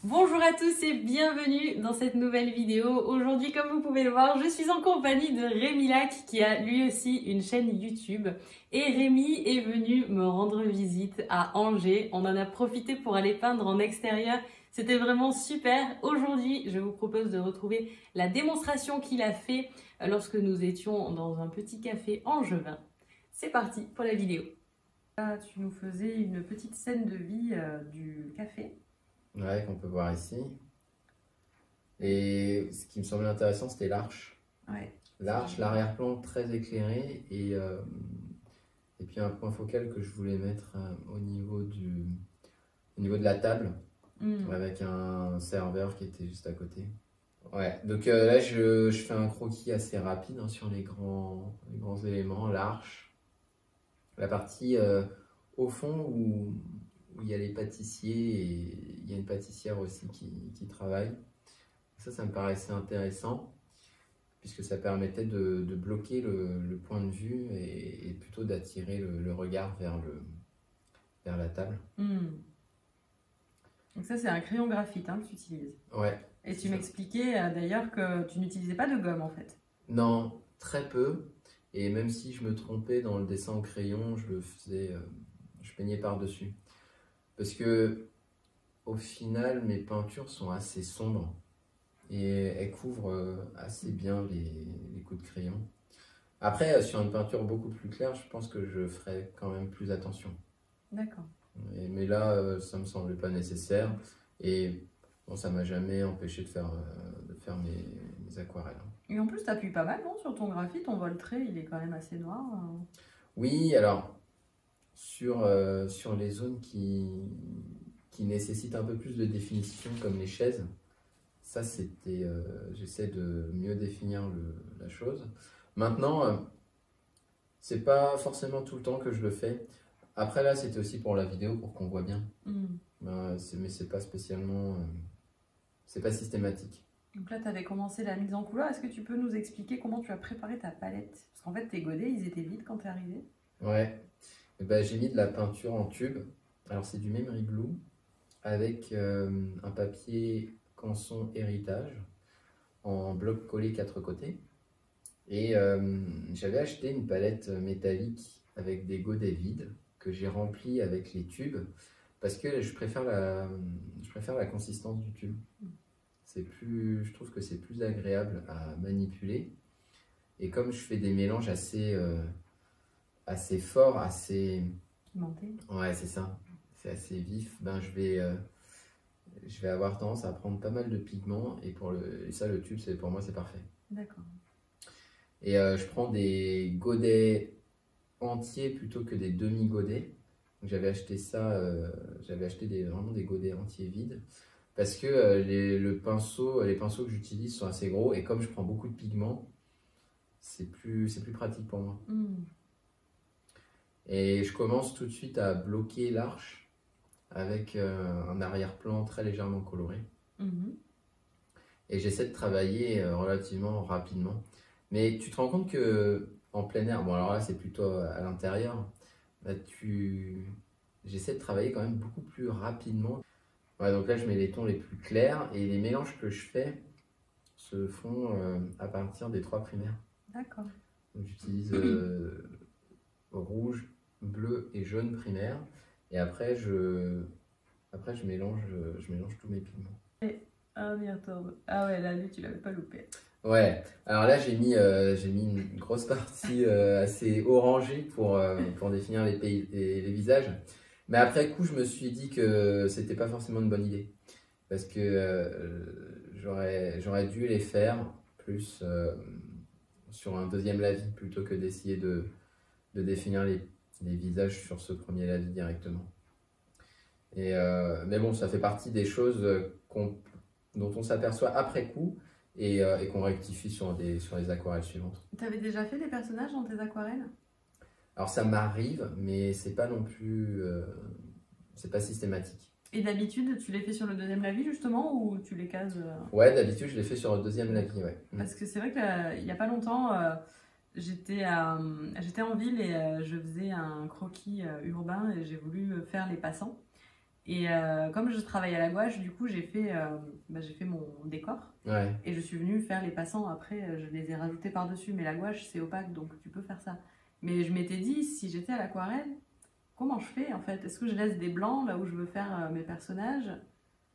Bonjour à tous et bienvenue dans cette nouvelle vidéo. Aujourd'hui, comme vous pouvez le voir, je suis en compagnie de Rémi Lac qui a lui aussi une chaîne YouTube. Et Rémi est venu me rendre visite à Angers. On en a profité pour aller peindre en extérieur. C'était vraiment super. Aujourd'hui, je vous propose de retrouver la démonstration qu'il a fait lorsque nous étions dans un petit café angevin. C'est parti pour la vidéo. Là, tu nous faisais une petite scène de vie du café. Ouais, qu'on peut voir ici. Et ce qui me semblait intéressant, c'était l'arche. Ouais. L'arche, l'arrière-plan très éclairé et puis un point focal que je voulais mettre au niveau de la table avec un serveur qui était juste à côté. Ouais, donc là je fais un croquis assez rapide sur les grands éléments, l'arche, la partie au fond où il y a les pâtissiers et il y a une pâtissière aussi qui travaille. Ça me paraissait intéressant puisque ça permettait de bloquer le point de vue et plutôt d'attirer le regard vers la table. Donc ça c'est un crayon graphite que tu utilises. Ouais. Et tu m'expliquais d'ailleurs que tu n'utilisais pas de gomme en fait. Non, très peu. Et même si je me trompais dans le dessin au crayon, je le faisais, je peignais par-dessus. Parce que au final, mes peintures sont assez sombres et elles couvrent assez bien les coups de crayon. Après, sur une peinture beaucoup plus claire, je pense que je ferai quand même plus attention. D'accord. Mais là, ça me semblait pas nécessaire et bon, ça m'a jamais empêché de faire mes aquarelles. Et en plus, tu appuies pas mal non, sur ton graphite, on voit le trait, il est quand même assez noir. Oui, alors sur les zones qui nécessitent un peu plus de définition, comme les chaises, ça c'était, j'essaie de mieux définir la chose. Maintenant, c'est pas forcément tout le temps que je le fais. Après là, c'était aussi pour la vidéo, pour qu'on voit bien. Mais c'est pas spécialement, c'est pas systématique. Donc là, tu avais commencé la mise en couleur. Est-ce que tu peux nous expliquer comment tu as préparé ta palette? Parce qu'en fait, tes godets, ils étaient vides quand tu es arrivé. Ouais, et ben, j'ai mis de la peinture en tube. Alors c'est du Memory Glue avec un papier Canson Héritage en bloc collé 4 côtés. Et j'avais acheté une palette métallique avec des godets vides que j'ai remplis avec les tubes parce que je préfère la consistance du tube. Je trouve que c'est plus agréable à manipuler. Et comme je fais des mélanges assez forts, assez... Pimenté. Ouais, c'est ça. C'est assez vif. Ben, je vais avoir tendance à prendre pas mal de pigments et ça, le tube, pour moi, c'est parfait. D'accord. Et je prends des godets entiers plutôt que des demi-godets. J'avais acheté ça, j'avais acheté vraiment des godets entiers vides parce que les pinceaux que j'utilise sont assez gros et comme je prends beaucoup de pigments, c'est plus pratique pour moi. Et je commence tout de suite à bloquer l'arche avec un arrière-plan très légèrement coloré. Et j'essaie de travailler relativement rapidement. Mais tu te rends compte que en plein air, bon alors là c'est plutôt à l'intérieur, j'essaie de travailler quand même beaucoup plus rapidement. Ouais, donc là je mets les tons les plus clairs et les mélanges que je fais se font à partir des 3 primaires. D'accord. Donc j'utilise rouge, bleu et jaune primaire et après je mélange tous mes pigments. Ah ouais, là lui tu l'avais pas loupé. Ouais, alors là j'ai mis une grosse partie assez orangée pour définir les visages. Mais après coup, je me suis dit que c'était pas forcément une bonne idée. Parce que j'aurais dû les faire plus sur un deuxième lavis plutôt que d'essayer de définir les visages sur ce premier lavis directement. Mais bon, ça fait partie des choses dont on s'aperçoit après coup. Et qu'on rectifie sur les aquarelles suivantes. Tu avais déjà fait des personnages dans tes aquarelles? Alors ça m'arrive, mais c'est pas non plus, c'est pas systématique. Et d'habitude, tu les fais sur le deuxième lavis justement ou tu les cases Ouais, d'habitude je les fais sur le deuxième lavis, ouais. Parce que c'est vrai qu'il n'y a pas longtemps, j'étais en ville et je faisais un croquis urbain et j'ai voulu faire les passants. Et comme je travaille à la gouache, du coup, j'ai fait mon décor. Ouais. Et je suis venue faire les passants. Après, je les ai rajoutés par-dessus. Mais la gouache, c'est opaque, donc tu peux faire ça. Mais je m'étais dit, si j'étais à l'aquarelle, comment je fais en fait? Est-ce que je laisse des blancs là où je veux faire mes personnages?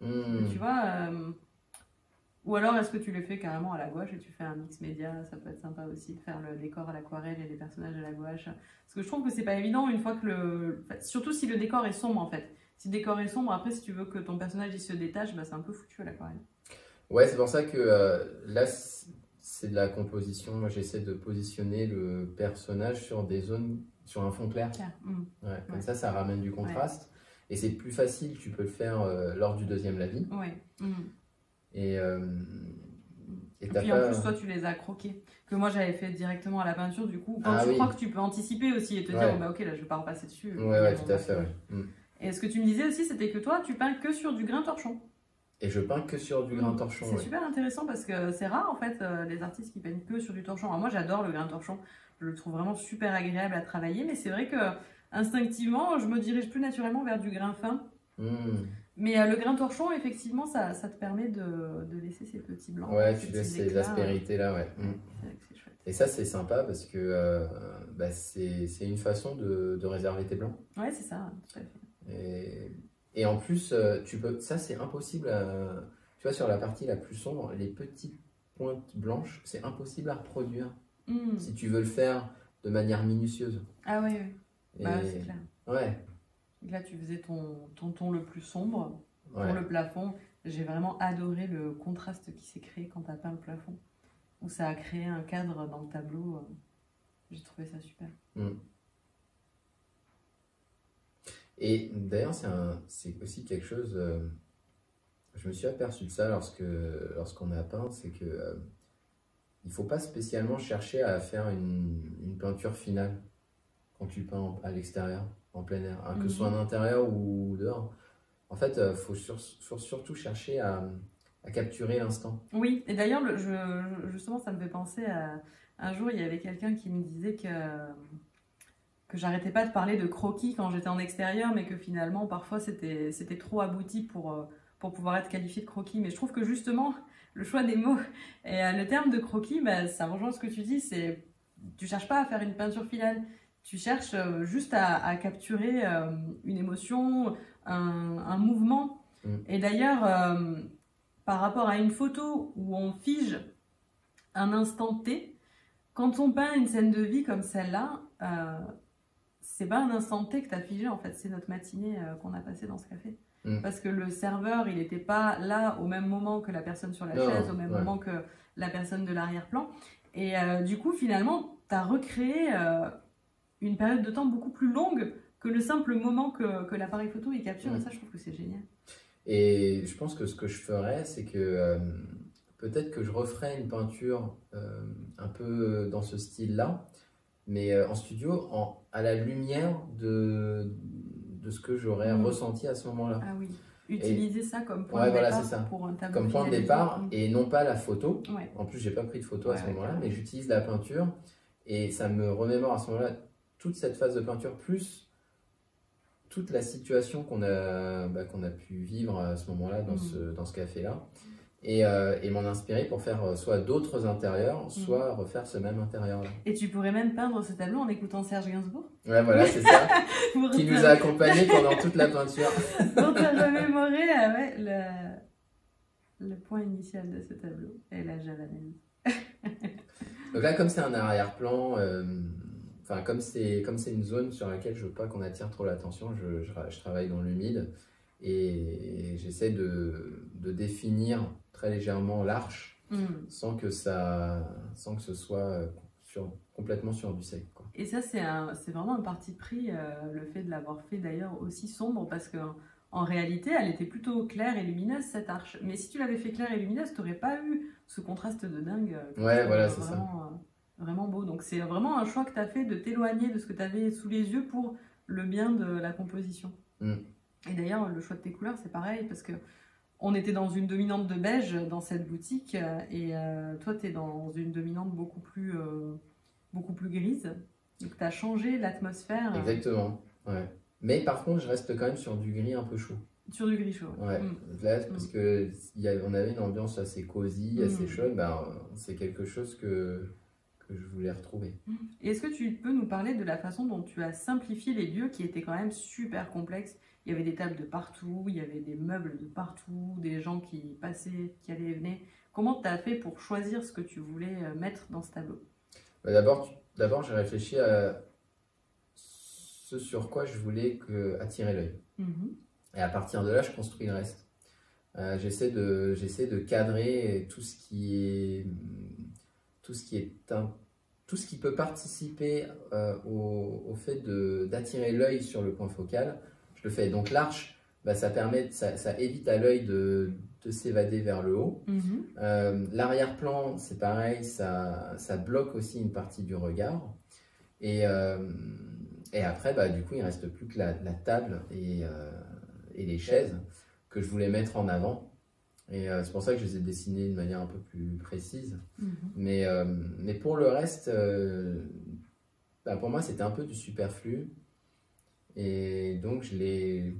Tu vois ou alors est-ce que tu les fais carrément à la gouache et tu fais un mix média? Ça peut être sympa aussi de faire le décor à l'aquarelle et les personnages à la gouache. Parce que je trouve que c'est pas évident une fois que surtout si le décor est sombre en fait. Si le décor est sombre, après si tu veux que ton personnage il se détache, bah, c'est un peu foutu à l'aquarelle. Ouais, c'est pour ça que là, c'est de la composition. Moi, j'essaie de positionner le personnage sur des zones, sur un fond clair. Ouais, comme ça ramène du contraste. Ouais. Et c'est plus facile, tu peux le faire lors du deuxième lavis. Ouais. Et puis en plus, toi, tu les as croqués. Que moi, j'avais fait directement à la peinture. Du coup, quand tu crois que tu peux anticiper aussi et te dire, oh, bah ok, là, je vais pas repasser dessus. Ouais, tout à fait. Ouais. Et ce que tu me disais aussi, c'était que toi, tu peins que sur du grain torchon. Et je peins que sur du grain torchon. C'est super intéressant parce que c'est rare en fait les artistes qui peignent que sur du torchon. Alors moi j'adore le grain torchon, je le trouve vraiment super agréable à travailler, mais c'est vrai que instinctivement je me dirige plus naturellement vers du grain fin. Mais le grain torchon, effectivement, ça te permet de laisser ces petits blancs. Ouais, tu laisses ces aspérités là, ouais. C'est vrai que c'est chouette. Et ça c'est sympa parce que c'est une façon de réserver tes blancs. Ouais, c'est ça, tout à fait. Et en plus, ça c'est impossible, tu vois, sur la partie la plus sombre, les petites pointes blanches, c'est impossible à reproduire si tu veux le faire de manière minutieuse. Ah oui, oui. Bah, c'est clair. Ouais. Là, tu faisais ton ton le plus sombre pour le plafond. J'ai vraiment adoré le contraste qui s'est créé quand tu as peint le plafond, où ça a créé un cadre dans le tableau. J'ai trouvé ça super. Et d'ailleurs, c'est aussi quelque chose, je me suis aperçu de ça lorsqu'on a peint, c'est que il ne faut pas spécialement chercher à faire une peinture finale quand tu peins à l'extérieur, en plein air, hein, que ce soit en intérieur ou dehors. En fait, il faut surtout chercher à capturer l'instant. Oui, et d'ailleurs, justement, ça me fait penser à un jour, il y avait quelqu'un qui me disait que j'arrêtais pas de parler de croquis quand j'étais en extérieur, mais que finalement, parfois, c'était trop abouti pour pouvoir être qualifié de croquis. Mais je trouve que justement, le choix des mots et le terme de croquis, bah, ça rejoint ce que tu dis, tu cherches pas à faire une peinture finale, tu cherches juste à capturer une émotion, un mouvement. Et d'ailleurs, par rapport à une photo où on fige un instant T, quand on peint une scène de vie comme celle-là, c'est pas un instant T que tu as figé, en fait, c'est notre matinée qu'on a passée dans ce café. Parce que le serveur, il n'était pas là au même moment que la personne sur la chaise, au même moment que la personne de l'arrière-plan. Et du coup, finalement, tu as recréé une période de temps beaucoup plus longue que le simple moment que l'appareil photo il capture. Et ça, je trouve que c'est génial. Et je pense que ce que je ferais, c'est que peut-être que je referais une peinture un peu dans ce style-là, mais en studio, à la lumière de ce que j'aurais ressenti à ce moment-là. Ah oui, utiliser ça comme point de départ pour un tableau. Comme point de départ et non pas la photo. En plus, j'ai pas pris de photo à ce moment-là, mais j'utilise la peinture et ça me remémore à ce moment-là toute cette phase de peinture, plus toute la situation qu'on a pu vivre à ce moment-là dans ce café-là. Et m'en inspirer pour faire soit d'autres intérieurs, soit refaire ce même intérieur-là. Et tu pourrais même peindre ce tableau en écoutant Serge Gainsbourg. Ouais, voilà, c'est ça. Qui nous a accompagnés pendant toute la peinture. Donc, tu as remémoré le point initial de ce tableau et la javanaise. Donc là, comme c'est un arrière-plan, comme c'est une zone sur laquelle je veux pas qu'on attire trop l'attention, je travaille dans l'humide et j'essaie de définir très légèrement l'arche sans que ce soit complètement sur du sec, quoi. Et ça, c'est vraiment un parti pris, le fait de l'avoir fait d'ailleurs aussi sombre, parce qu'en réalité, elle était plutôt claire et lumineuse, cette arche. Mais si tu l'avais fait claire et lumineuse, tu n'aurais pas eu ce contraste de dingue. Ouais, voilà, c'est ça. Vraiment beau. Donc c'est vraiment un choix que tu as fait de t'éloigner de ce que tu avais sous les yeux pour le bien de la composition. Et d'ailleurs, le choix de tes couleurs, c'est pareil, parce que on était dans une dominante de beige dans cette boutique, et toi, tu es dans une dominante beaucoup plus grise. Donc, tu as changé l'atmosphère. Exactement, ouais. Mais par contre, je reste quand même sur du gris un peu chaud. Sur du gris chaud. Ouais, là, parce que on avait une ambiance assez cosy, assez chaude, ben, c'est quelque chose que je voulais retrouver. Et est-ce que tu peux nous parler de la façon dont tu as simplifié les lieux qui étaient quand même super complexes? Il y avait des tables de partout, il y avait des meubles de partout, des gens qui passaient, qui allaient et venaient. Comment tu as fait pour choisir ce que tu voulais mettre dans ce tableau? Bah, d'abord, j'ai réfléchi à ce sur quoi je voulais attirer l'œil. Et à partir de là, je construis le reste. J'essaie de cadrer tout ce qui peut participer au fait d'attirer l'œil sur le point focal. Je le fais. Donc l'arche, bah, ça évite à l'œil de s'évader vers le haut. L'arrière-plan, c'est pareil, ça bloque aussi une partie du regard. Et après, bah, du coup, il ne reste plus que la table et les chaises que je voulais mettre en avant. Et c'est pour ça que je les ai dessinés de manière un peu plus précise. Mais pour le reste, bah, pour moi, c'était un peu du superflu. Et donc, je l'ai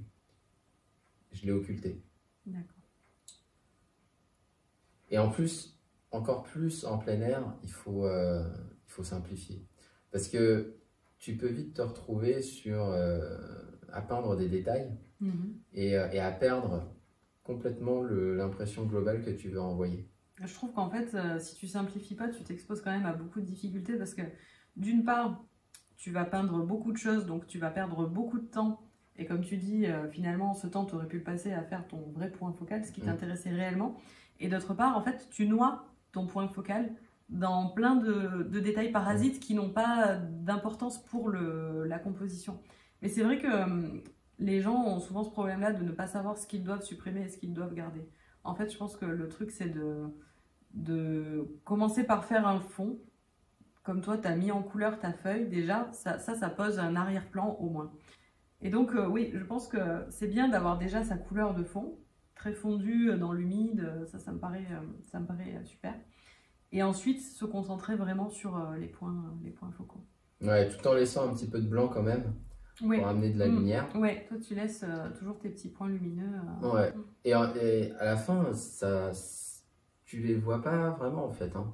occulté. D'accord. Et en plus, encore plus en plein air, il faut simplifier. Parce que tu peux vite te retrouver à peindre des détails et à perdre complètement l'impression globale que tu veux envoyer. Je trouve qu'en fait, si tu simplifies pas, tu t'exposes quand même à beaucoup de difficultés parce que d'une part, tu vas peindre beaucoup de choses, donc tu vas perdre beaucoup de temps. Et comme tu dis, finalement, ce temps, tu aurais pu le passer à faire ton vrai point focal, ce qui t'intéressait réellement. Et d'autre part, en fait, tu noies ton point focal dans plein de détails parasites qui n'ont pas d'importance pour la composition. Mais c'est vrai que les gens ont souvent ce problème-là de ne pas savoir ce qu'ils doivent supprimer et ce qu'ils doivent garder. En fait, je pense que le truc, c'est de commencer par faire un fond. Comme toi, tu as mis en couleur ta feuille, déjà, ça pose un arrière-plan au moins. Et donc, oui, je pense que c'est bien d'avoir déjà sa couleur de fond, très fondue dans l'humide, ça me paraît super. Et ensuite, se concentrer vraiment sur les points focaux. Ouais, tout en laissant un petit peu de blanc quand même, pour amener de la lumière. Ouais, toi tu laisses toujours tes petits points lumineux. Ouais, et à la fin, tu les vois pas vraiment en fait. Hein.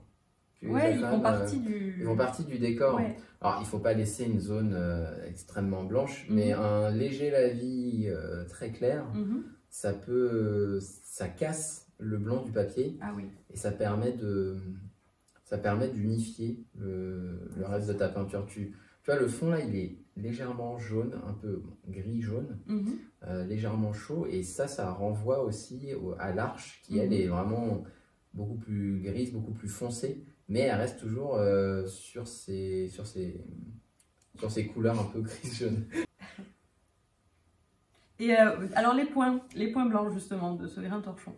Ouais, ils font partie du décor. Ouais. Alors, il faut pas laisser une zone extrêmement blanche, mais un léger lavis très clair, ça casse le blanc du papier et ça permet d'unifier le reste de ta peinture. Tu vois, le fond là, il est légèrement jaune, un peu gris-jaune, légèrement chaud, et ça renvoie aussi à l'arche qui, elle, est vraiment beaucoup plus grise, beaucoup plus foncée, mais elle reste toujours sur ces couleurs un peu gris-jaune. Et alors les points blancs justement de ce grain torchon,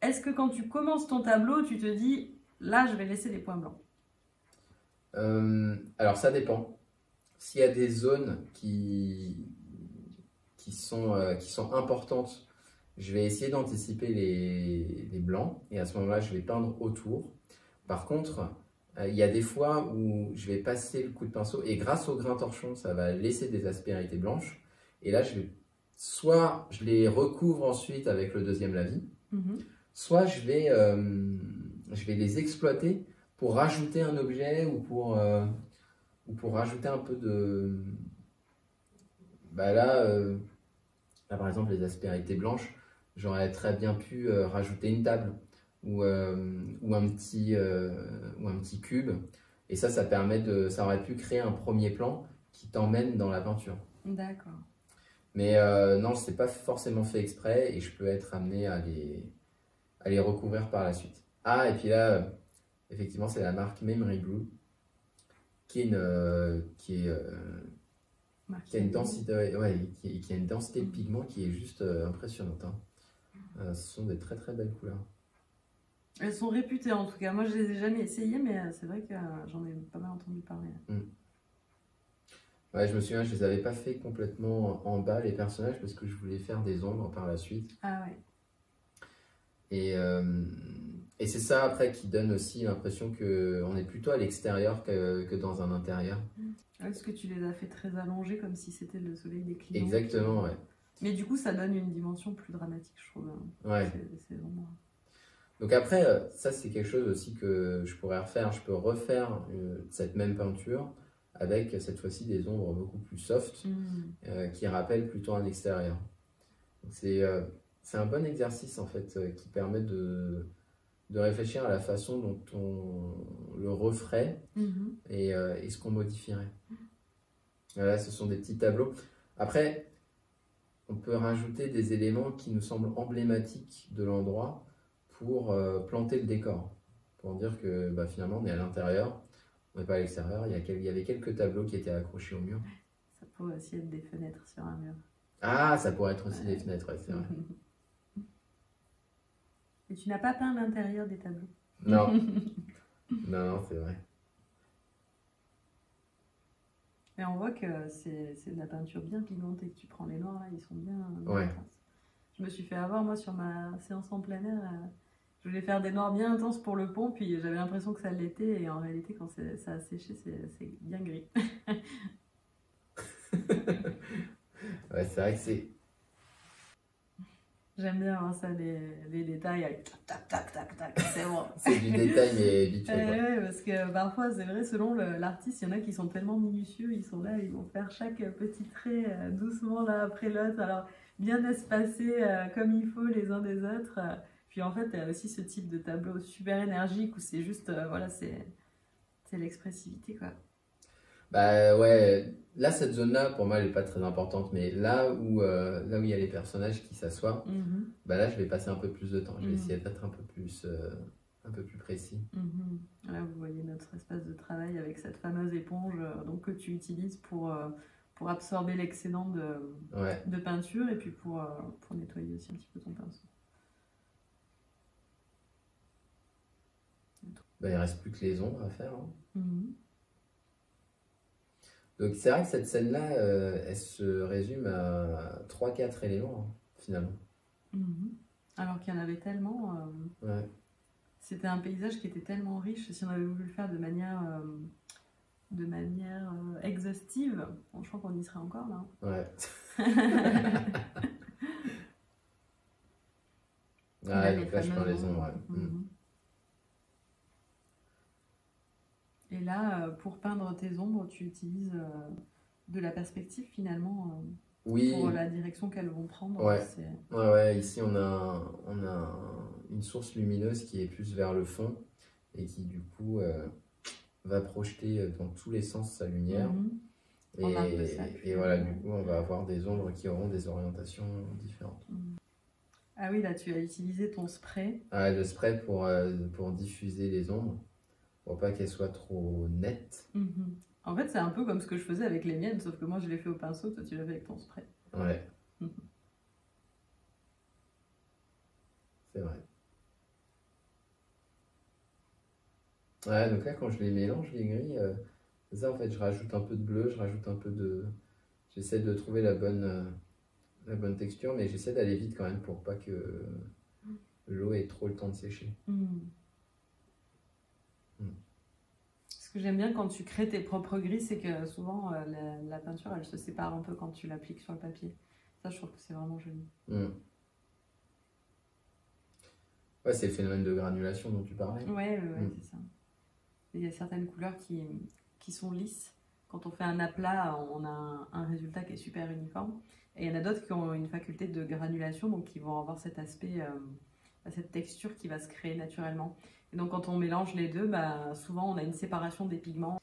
est-ce que quand tu commences ton tableau, tu te dis, là je vais laisser des points blancs? Alors ça dépend. S'il y a des zones qui sont importantes, je vais essayer d'anticiper les blancs, et à ce moment-là, je vais peindre autour. Par contre, il y a des fois où je vais passer le coup de pinceau, et grâce au grain torchon, ça va laisser des aspérités blanches, et là, soit je les recouvre ensuite avec le deuxième lavis, soit je vais les exploiter pour rajouter un objet ou pour rajouter un peu de... Bah là, par exemple, les aspérités blanches, j'aurais très bien pu rajouter une table ou un petit cube. Et ça aurait pu créer un premier plan qui t'emmène dans la peinture. D'accord. Mais non, c'est pas forcément fait exprès et je peux être amené à les recouvrir par la suite. Ah, et puis là, effectivement, c'est la marque Memory Blue qui a une densité, qui a une densité de pigments qui est juste impressionnante. Hein. Ce sont des très très belles couleurs. Elles sont réputées en tout cas. Moi, je les ai jamais essayées, mais c'est vrai que j'en ai pas mal entendu parler. Ouais, je me souviens, je les avais pas fait complètement en bas les personnages parce que je voulais faire des ombres par la suite. Ah ouais. Et c'est ça après qui donne aussi l'impression qu'on est plutôt à l'extérieur que dans un intérieur. Est-ce que tu les as fait très allongés comme si c'était le soleil déclinant? Exactement, ouais. Mais du coup, ça donne une dimension plus dramatique, je trouve. Ouais. Ces ombres. Donc après, ça c'est quelque chose aussi que je pourrais refaire. Je peux refaire cette même peinture avec cette fois-ci des ombres beaucoup plus soft qui rappellent plutôt un extérieur. C'est un bon exercice en fait qui permet de réfléchir à la façon dont on le referait et ce qu'on modifierait. Voilà, ce sont des petits tableaux. Après, on peut rajouter des éléments qui nous semblent emblématiques de l'endroit pour planter le décor. Pour dire que bah, finalement on est à l'intérieur, on n'est pas à l'extérieur. Il y avait quelques tableaux qui étaient accrochés au mur. Ça pourrait aussi être des fenêtres sur un mur. Ah, ça pourrait être aussi des fenêtres, ouais, c'est vrai. Et tu n'as pas peint l'intérieur des tableaux? Non. Non, c'est vrai. Mais on voit que c'est de la peinture bien pigmentée, que tu prends les noirs là, ils sont bien ouais. intenses. Je me suis fait avoir moi sur ma séance en plein air. Je voulais faire des noirs bien intenses pour le pont, puis j'avais l'impression que ça l'était, et en réalité quand ça a séché, c'est bien gris. Ouais, c'est vrai que c'est... J'aime bien hein, ça, les détails, avec tac, tac, tac, tac, c'est bon. C'est du détail, mais vite fait. Ouais, parce que parfois, c'est vrai, selon l'artiste, il y en a qui sont tellement minutieux, ils sont là, ils vont faire chaque petit trait doucement l'un après l'autre, alors bien espacés comme il faut les uns des autres. Puis en fait, il y a aussi ce type de tableau super énergique où c'est juste, voilà, c'est l'expressivité, quoi. Bah ouais, là cette zone-là pour moi elle n'est pas très importante, mais là où il y a les personnages qui s'assoient, bah là je vais passer un peu plus de temps, je vais essayer d'être un peu plus précis. Là vous voyez notre espace de travail avec cette fameuse éponge donc, que tu utilises pour absorber l'excédent de peinture et puis pour nettoyer aussi un petit peu ton pinceau. Bah, il ne reste plus que les ombres à faire. Hein. Donc c'est vrai que cette scène-là, elle se résume à 3-4 éléments, hein, finalement. Alors qu'il y en avait tellement. Ouais. C'était un paysage qui était tellement riche. Si on avait voulu le faire de manière exhaustive, bon, je crois qu'on y serait encore là. Ouais. Ouais, donc là je prends les ombres. Ouais. Et là, pour peindre tes ombres, tu utilises de la perspective finalement oui. Pour la direction qu'elles vont prendre. Ouais, ici on a une source lumineuse qui est plus vers le fond et qui du coup va projeter dans tous les sens sa lumière. Et voilà, du coup on va avoir des ombres qui auront des orientations différentes. Ah oui, là tu as utilisé ton spray. Ah, le spray pour diffuser les ombres. Pour pas qu'elles soient trop nettes. En fait, c'est un peu comme ce que je faisais avec les miennes, sauf que moi je l'ai fait au pinceau, toi tu l'as fait avec ton spray. Ouais. C'est vrai. Ouais, donc là, quand je les mélange, les gris, c'est ça en fait, je rajoute un peu de bleu, je rajoute un peu de... J'essaie de trouver la bonne texture, mais j'essaie d'aller vite quand même pour pas que l'eau ait trop le temps de sécher. Ce que j'aime bien quand tu crées tes propres gris, c'est que souvent la peinture elle se sépare un peu quand tu l'appliques sur le papier. Ça, je trouve que c'est vraiment joli. Ouais, c'est le phénomène de granulation dont tu parlais. Ouais, c'est ça. Il y a certaines couleurs qui sont lisses. Quand on fait un aplat, on a un résultat qui est super uniforme. Et il y en a d'autres qui ont une faculté de granulation, donc qui vont avoir cet aspect, cette texture qui va se créer naturellement. Et donc quand on mélange les deux, bah, souvent on a une séparation des pigments.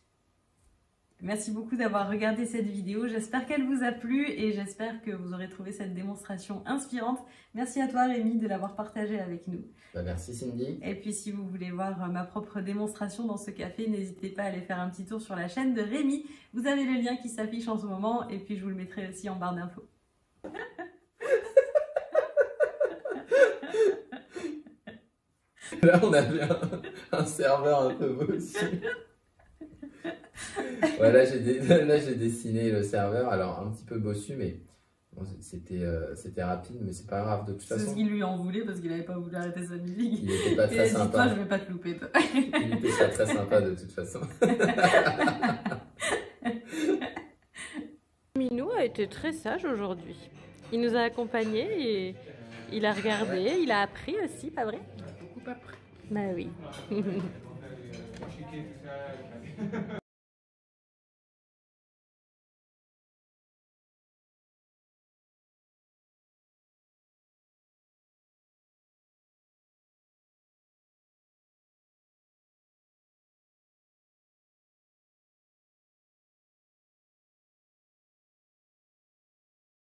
Merci beaucoup d'avoir regardé cette vidéo, j'espère qu'elle vous a plu et j'espère que vous aurez trouvé cette démonstration inspirante. Merci à toi Rémi de l'avoir partagée avec nous. Bah, merci Cindy. Et puis si vous voulez voir ma propre démonstration dans ce café, n'hésitez pas à aller faire un petit tour sur la chaîne de Rémi. Vous avez le lien qui s'affiche en ce moment et puis je vous le mettrai aussi en barre d'infos. Là, on avait un serveur un peu beau aussi. Ouais, là, j'ai dessiné le serveur, alors un petit peu bossu, mais bon, c'était rapide, mais c'est pas grave de toute façon. C'est ce qu'il lui en voulait parce qu'il n'avait pas voulu arrêter sa musique. Il était pas très sympa. Toi, je vais pas te louper, toi. Il était pas très sympa de toute façon. Minou a été très sage aujourd'hui. Il nous a accompagnés et il a regardé, il a appris aussi, pas vrai? On a beaucoup appris. Bah oui.